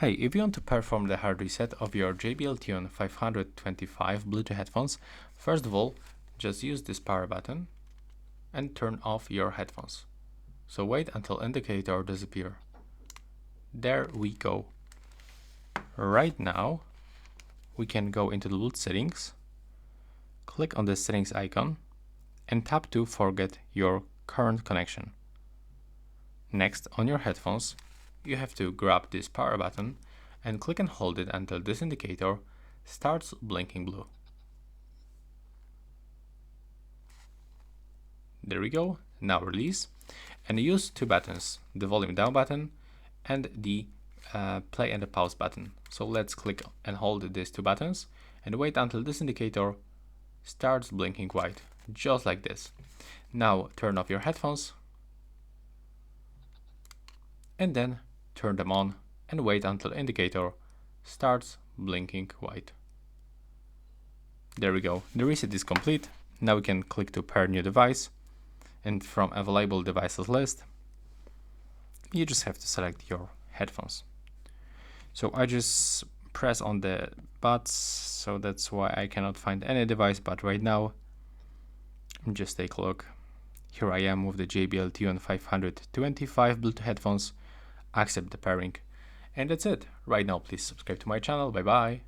Hey, if you want to perform the hard reset of your JBL Tune 525 Bluetooth headphones, first of all, just use this power button and turn off your headphones. So wait until indicator disappears. There we go. Right now, we can go into the Bluetooth settings, click on the settings icon, and tap to forget your current connection. Next, on your headphones, you have to grab this power button and click and hold it until this indicator starts blinking blue. There we go. Now release and use two buttons, the volume down button and the play and the pause button. So let's click and hold these two buttons and wait until this indicator starts blinking white, just like this. Now turn off your headphones and then turn them on and wait until indicator starts blinking white. There we go. The reset is complete. Now we can click to pair new device, and from available devices list, you just have to select your headphones. So I just press on the buttons, so that's why I cannot find any device, but right now, just take a look. Here I am with the JBL Tune 525 Bluetooth headphones. Accept the pairing. And that's it. Right now, please subscribe to my channel. Bye bye.